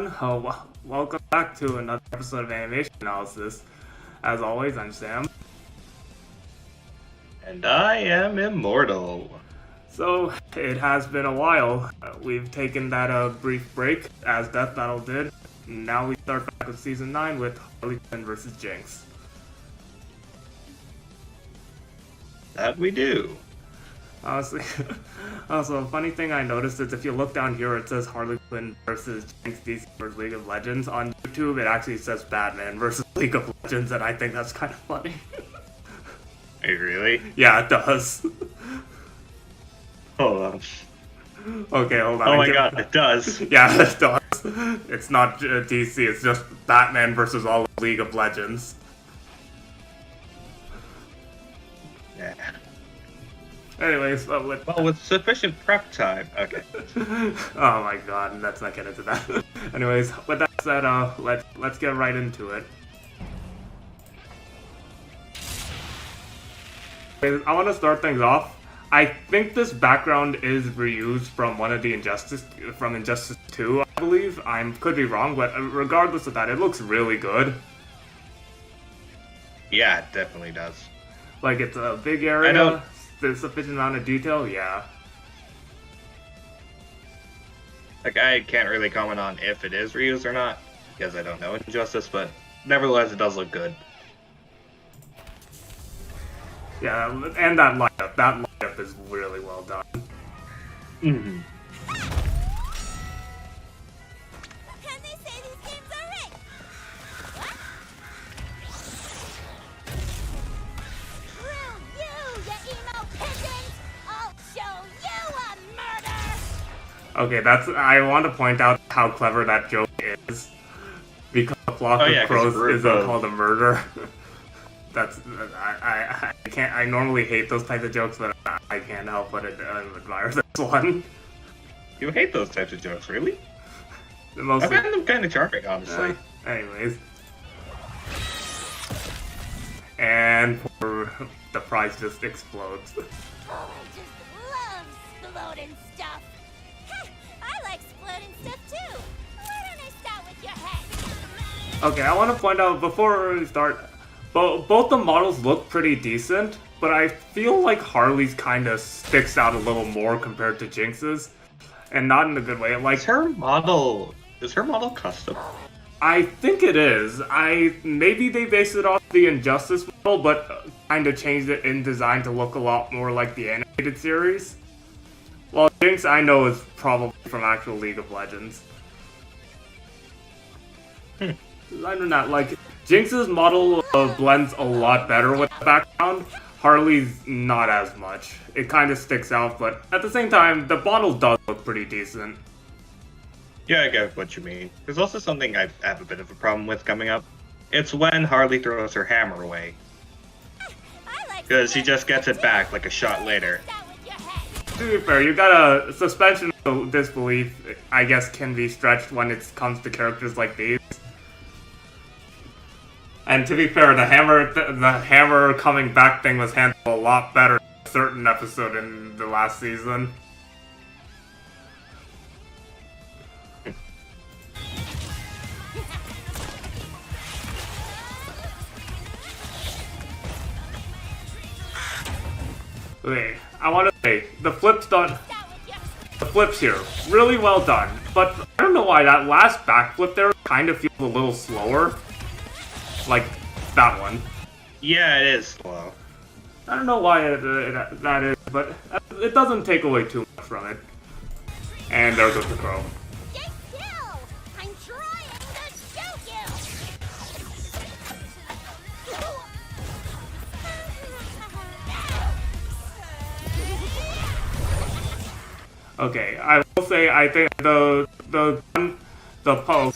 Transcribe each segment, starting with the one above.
everyone. Welcome back to another episode of Animation Analysis. As always, I'm Sam. And I am immortal. So, it has been a while. We've taken that brief break, as Death Battle did. Now we start back with Season 9 with Harley, Quinn vs. Jinx. That we do. Honestly, also, a funny thing I noticed is if you look down here, it says Harley Quinn versus Jinx DC vs. League of Legends. On YouTube, it actually says Batman versus League of Legends, and I think that's kind of funny. Hey, really? Yeah, it does. Hold on. Okay, hold on. Oh my god, it does. Yeah, it does. It's not DC, it's just Batman versus all of League of Legends. Yeah. Anyways, with sufficient prep time. Okay. oh my god, let's not get into that. Anyways, with that said, let's get right into it. I want to start things off. I think this background is reused from one of the Injustice 2, I believe. I could be wrong, but regardless of that, it looks really good. Yeah, it definitely does. Like, it's a big area. I know. There's sufficient amount of detail, yeah. Like, I can't really comment on if it is reused or not, because I don't know Injustice, but nevertheless, it does look good. Yeah, and that light-up is really well done. Mm-hmm. And they say these games are rigged. What? Screw you, you emo pigeons! I'll show you a murder! Okay, I want to point out how clever that joke is. Because a flock of crows is called a murder. I can't. I normally hate those types of jokes, but I can't help but admire this one. You hate those types of jokes, really? Mostly, I find them kind of charming, honestly. Anyways. And the prize just explodes. Oh, I just love exploding stuff. I like exploding stuff too. Why don't I start with your head? Okay, I want to point out before we start. Both the models look pretty decent, but I feel like Harley's kind of sticks out a little more compared to Jinx's, and not in a good way. Like is her model custom? I think it is. Maybe they based it off the Injustice model, but kind of changed it in design to look a lot more like the animated series. Well, Jinx I know is probably from actual League of Legends. I don't know, like, Jinx's model blends a lot better with the background. Harley's not as much. It kind of sticks out, but at the same time, the model does look pretty decent. Yeah, I get what you mean. There's also something I have a bit of a problem with coming up. It's when Harley throws her hammer away. Because she just gets it back like a shot later. To be fair, you got a suspension of disbelief, I guess, can be stretched when it comes to characters like these. And to be fair, the hammer coming back thing was handled a lot better in a certain episode in the last season. Okay, I want to say, the flips here, really well done. But I don't know why that last backflip there kind of feels a little slower. Like that one. Yeah, it is slow. I don't know why that is, but it doesn't take away too much from it. And there goes the crow. Stay still! I'm trying to shoot you! Okay, I will say I think the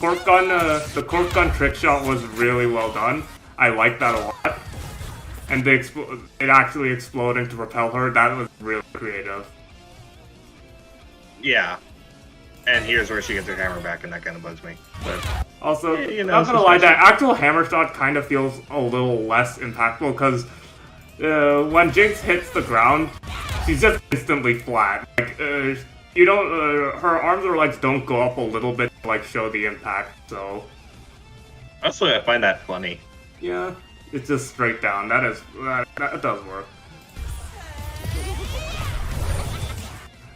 cork gun trick shot was really well done. I like that a lot. And it actually exploding to repel her, that was really creative. Yeah. And here's where she gets her hammer back, and that kind of bugs me. But also, you know, not gonna lie, that actual hammer shot kind of feels a little less impactful, because when Jinx hits the ground, she's just instantly flat. Like, you don't, her arms or legs don't go up a little bit like show the impact. So Also, I find that funny. yeah, it's just straight down. That does work.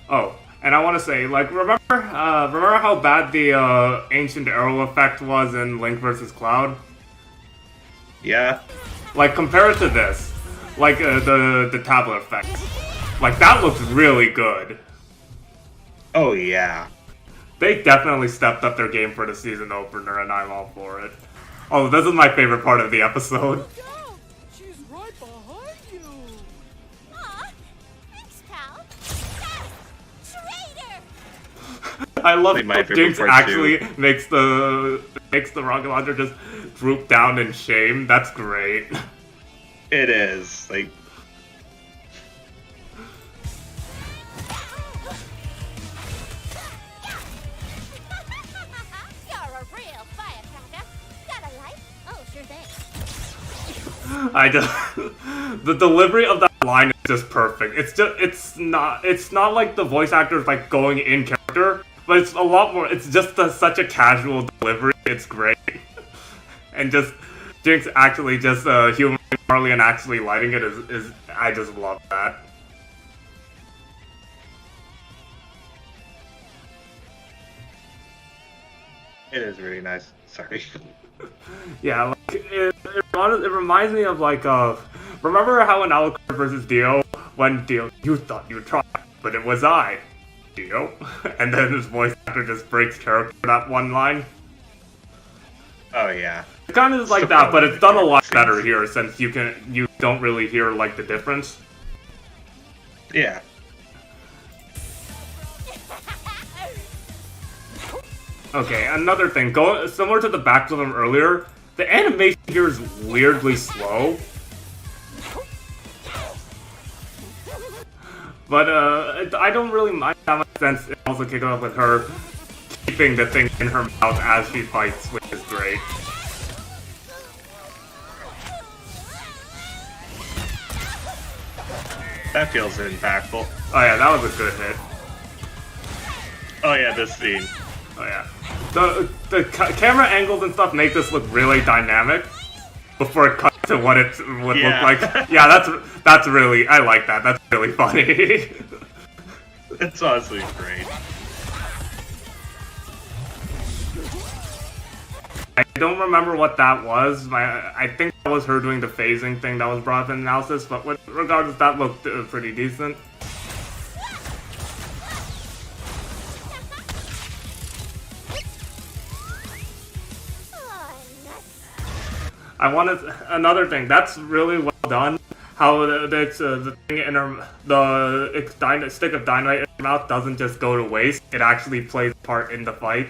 Oh, and I want to say, like, remember how bad the ancient arrow effect was in Link vs. Cloud? Yeah. Like, compare it to this, like the tablet effect. Like, that looks really good. Oh yeah. They definitely stepped up their game for the season opener, and I'm all for it. Oh, this is my favorite part of the episode. Look out! She's right behind you! Aw, thanks, pal. Ah, traitor! I love Like my how favorite Jinx part, actually makes the rocket launcher just droop down in shame. That's great. It is. Like, You're a real firecracker. Got a light? Oh, sure thing. I just the delivery of that line is just perfect. It's not like the voice actors like going in character, but it's a lot more. It's just such a casual delivery. It's great, and just Jinx actually just humoring Harley and actually lighting it is I just love that. it is really nice. Sorry. Yeah, like, it reminds me of like remember how in Alucard vs. Dio, when Dio, you thought you tried, but it was I, Dio, and then his voice actor just breaks character for that one line. Oh yeah. It kind of is like that, but it's done a lot better here since you don't really hear like the difference. Yeah. Okay, another thing, similar to the backflip from earlier, the animation here is weirdly slow. But I don't really mind that much sense it also kicking off with her keeping the thing in her mouth as she fights, which is great. That feels impactful. Oh yeah, that was a good hit. Oh yeah, this scene. Oh yeah. The camera angles and stuff make this look really dynamic before it cuts to what it would look like. Yeah, that's really, I like that. That's really funny. It's honestly great. I don't remember what that was. I think that was her doing the phasing thing that was brought up in analysis, but regardless, that looked pretty decent. I wanted another thing. That's really well done. How the thing in her, the stick of dynamite in her mouth doesn't just go to waste. It actually plays a part in the fight.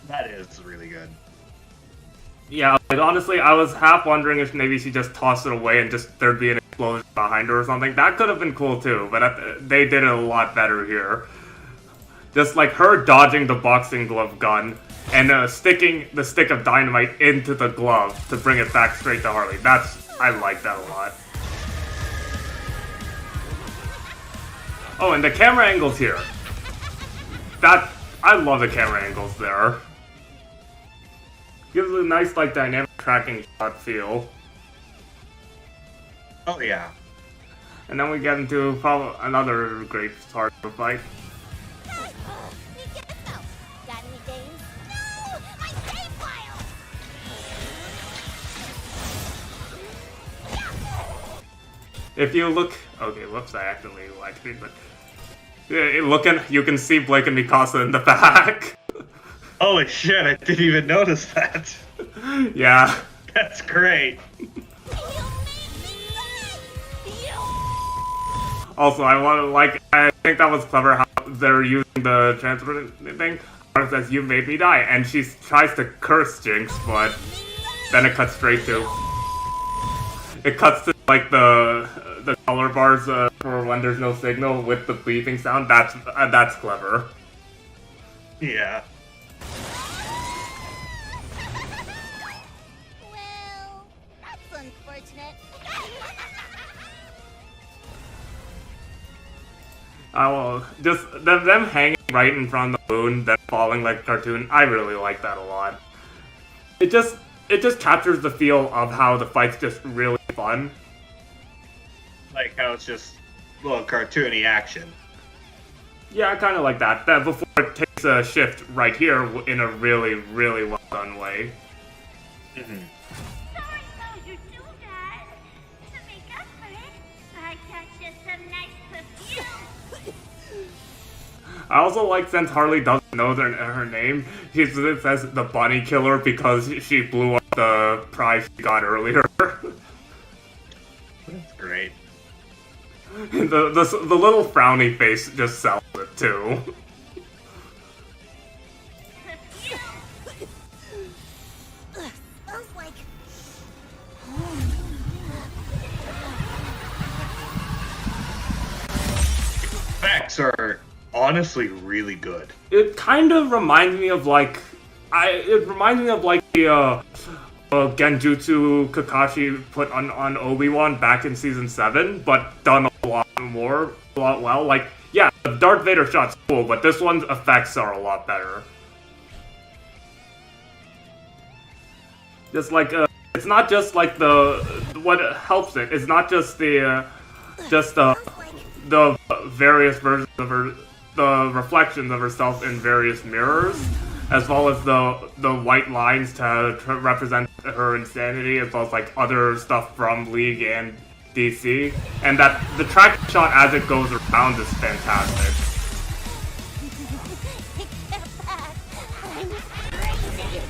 That is really good. Yeah, like honestly, I was half wondering if maybe she just tossed it away and just there'd be an explosion behind her or something. That could have been cool too, but they did it a lot better here. Just like her dodging the boxing glove gun and sticking the stick of dynamite into the glove to bring it back straight to Harley. I like that a lot. Oh, and the camera angles here. I love the camera angles there. Gives it a nice, like, dynamic tracking shot feel. Oh yeah. And then we get into probably another great part of the fight. Got any days? No! My save file! If you look... Okay, whoops, I accidentally liked it, but... You can see Blake and Mikasa in the back. Holy shit, I didn't even notice that. Yeah. That's great. Also, I think that was clever how they're using the transfer thing. It says, "You made me die," and she tries to curse Jinx, but then it cuts straight to... It cuts to, like, the color bars for when there's no signal with the beeping sound. That's clever. Yeah. Well, that's unfortunate. Just them hanging right in front of the moon, then falling like a cartoon. I really like that a lot. It just captures the feel of how the fight's just really fun. Like how it's just a little cartoony action. Yeah, I kind of like that. That before it takes a shift right here in a really, really well done way. Mm-hmm. Sorry, Soldier too, Dad. To make up for it, I got you some nice perfume. I also like since Harley doesn't know her name, she says the bunny killer because she blew up the prize she got earlier. That's great. The little frowny face just sells it too. Smells like Effects are honestly really good. It kind of reminds me of like the Genjutsu Kakashi put on Obi-Wan back in season 7, but done a lot well. Like, yeah, the Darth Vader shot's cool, but this one's effects are a lot better. Just like, it's not just like what helps it. It's not just the various versions of her, the reflections of herself in various mirrors, as well as the white lines to represent her insanity, as well as like other stuff from League and DC, and that the track shot as it goes around is fantastic. except that I'm crazy.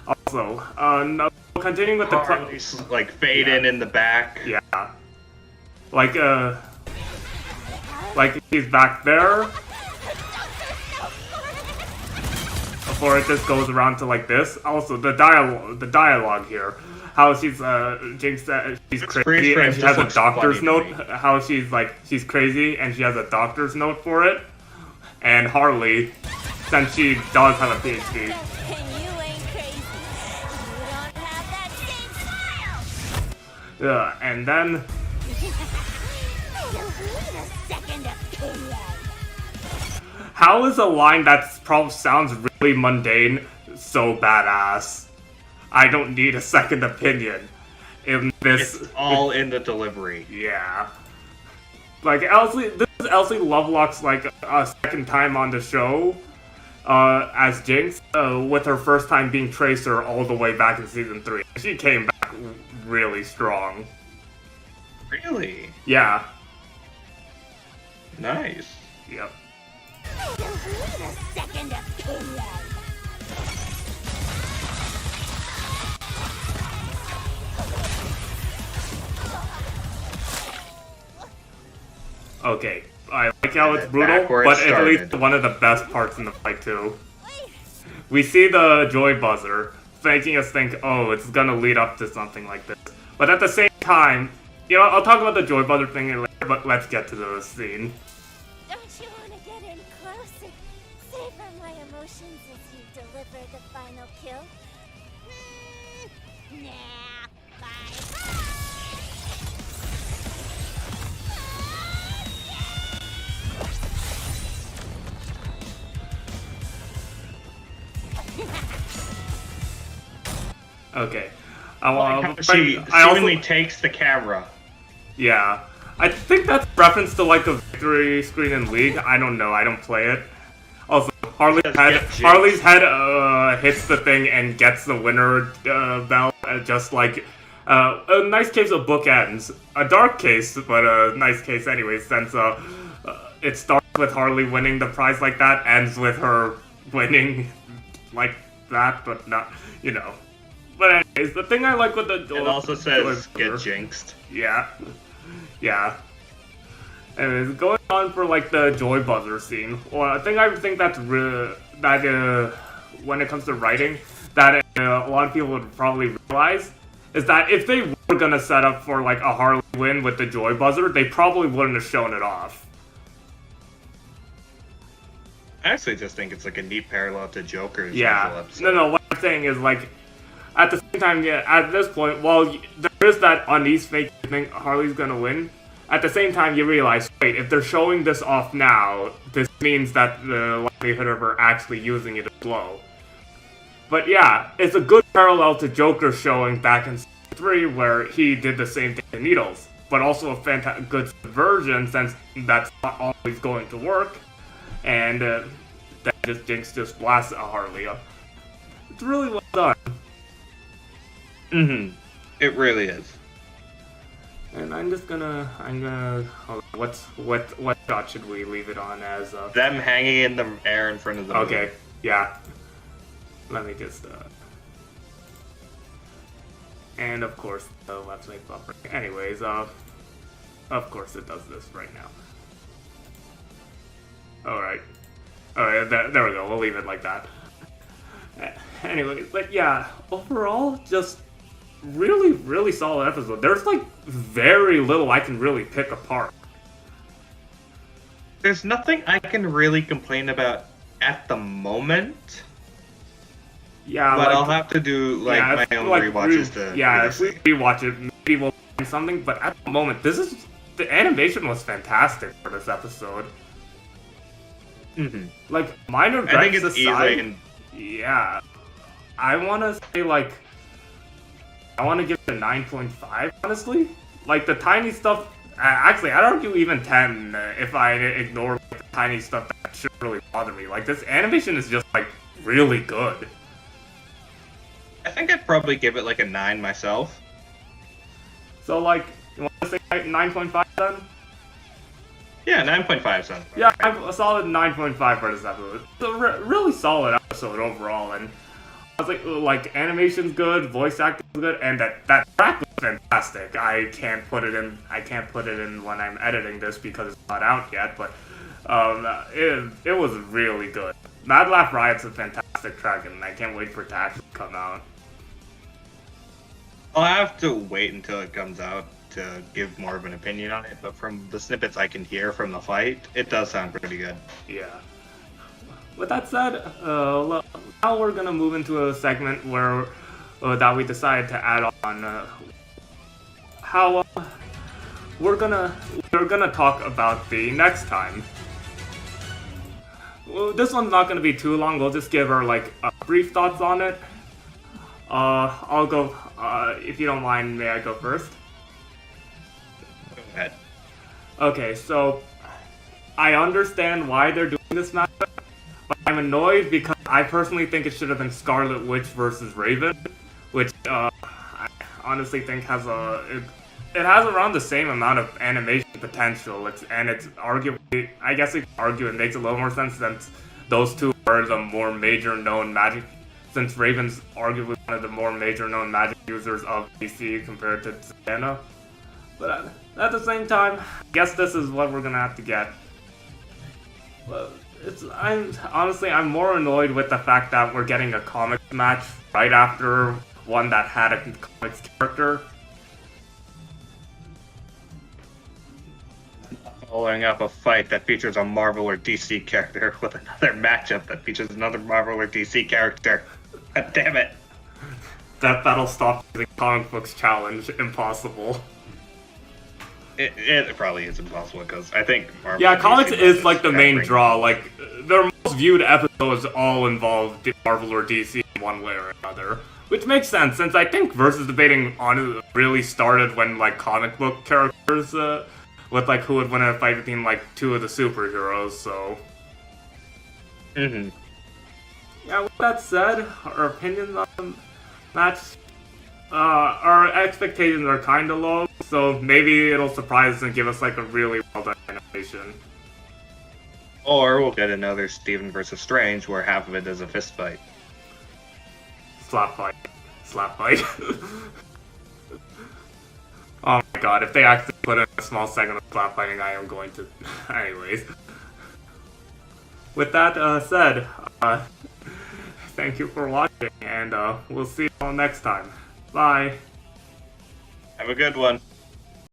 Also, no, continuing with the Harley's like fade in the back. yeah, like he's back there before it just goes around to like this. Also, the dialogue here, how she's Jinx she's It's crazy and she has a looks doctor's funny to note. How she's crazy and she has a doctor's note for it. And Harley, since she does have a PhD. And you ain't crazy. You don't have that same smile. Yeah, and then You'll need a second opinion. how is a line that probably sounds really mundane so badass? I don't need a second opinion in this. It's all in the delivery. Yeah. Like, Elsie, this is Elsie Lovelock's, like, second time on the show, as Jinx, with her first time being Tracer all the way back in Season 3. She came back really strong. Really? Yeah. Nice. Yep. You'll need a second opinion. Okay. I like how it's brutal, Back where it but at least started. one of the best parts in the fight, too. We see the joy buzzer, making us think, oh, it's gonna lead up to something like this. But at the same time, you know, I'll talk about the joy buzzer thing later, but let's get to the scene. Don't you want to get in close and savor my emotions as you deliver the final kill? Nah, bye. Okay. She I also- seemingly takes the camera. Yeah. I think that's a reference to like a victory screen in League. I don't know. I don't play it. Also, Harley's Just head, get Jinx. Harley's head hits the thing and gets the winner bell, just like a nice case of bookends. A dark case, but a nice case anyway, since it starts with Harley winning the prize like that, ends with her winning like that, but not, you know. But anyways, the thing I like with the It also says joy- get jinxed. Yeah. Yeah. Anyways, going on for like the joy buzzer scene. Well, I think that's when it comes to writing, that a lot of people would probably realize is that if they were gonna set up for like a Harley win with the joy buzzer, they probably wouldn't have shown it off. I actually just think it's like a neat parallel to Joker's usual Yeah. episode. No. What I'm saying is like, at the same time, yeah. At this point, well, they're there's that unease fake you think Harley's gonna win. At the same time, you realize, wait, if they're showing this off now, this means that the likelihood of her actually using it is low. But yeah, it's a good parallel to Joker showing back in 3, where he did the same thing to Needles, but also a good version since that's not always going to work, and that Jinx just blasts a Harley. It's really well done. It really is. And I'm gonna, what shot should we leave it on as? Them hanging in the air in front of the moon. Okay, yeah. Let me just, and of course, the left leg buffer. Anyways, of course it does this right now. Alright, there we go, we'll leave it like that. Anyway, but yeah, overall, just really solid episode. There's like very little I can really pick apart. There's nothing I can really complain about at the moment. Yeah, but like, I'll have to do my own rewatches to. Yeah, if we rewatch it, maybe we'll find something. But at the moment, the animation was fantastic for this episode. Like minor gripes I think it's aside, yeah, I want to say like. I want to give it a 9.5, honestly. Like, the tiny stuff... Actually, I'd argue even 10 if I ignore like, the tiny stuff that should really bother me. Like, this animation is just, like, really good. I think I'd probably give it, like, a 9 myself. So, like, you want to say 9.5 then? Yeah, 9.5 sounds good. Yeah, a solid 9.5 for this episode. It's a really solid episode overall, and... I was like animation's good, voice acting's good, and that track was fantastic. I can't put it in when I'm editing this because it's not out yet, but it was really good. Mad Laugh Riot's a fantastic track, and I can't wait for it to actually come out. I'll have to wait until it comes out to give more of an opinion on it, but from the snippets I can hear from the fight, it does sound pretty good. Yeah. With that said, now we're gonna move into a segment where that we decided to add on how we're gonna talk about the next time. Well, this one's not gonna be too long. We'll just give our like brief thoughts on it. I'll go. If you don't mind, may I go first? Go ahead. Okay, so I understand why they're doing this matchup. But I'm annoyed because I personally think it should have been Scarlet Witch versus Raven, which I honestly think has it has around the same amount of animation potential. It's arguably, I guess you could argue it makes a little more sense since those two are the more major known magic. Since Raven's arguably one of the more major known magic users of DC compared to Diana. But at the same time, I guess this is what we're gonna have to get. Well, I'm more annoyed with the fact that we're getting a comics match right after one that had a comics character. Following up a fight that features a Marvel or DC character with another matchup that features another Marvel or DC character. God damn it. That battle stopped the comic books challenge impossible. It probably is impossible because I think Marvel. Yeah, comics is like the main draw. Like their most viewed episodes all involve Marvel or DC in one way or another, which makes sense since I think versus debating on really started when like comic book characters with like who would win a fight between like two of the superheroes. So. Yeah. With that said, our opinions on the match. Our expectations are kind of low, so maybe it'll surprise us and give us like a really well done animation. Or we'll get another Steven versus Strange where half of it is a fist fight. Slap fight. Oh my god, if they actually put in a small segment of slap fighting, I am going to... Anyways. With that said, thank you for watching, and we'll see you all next time. Bye. Have a good one.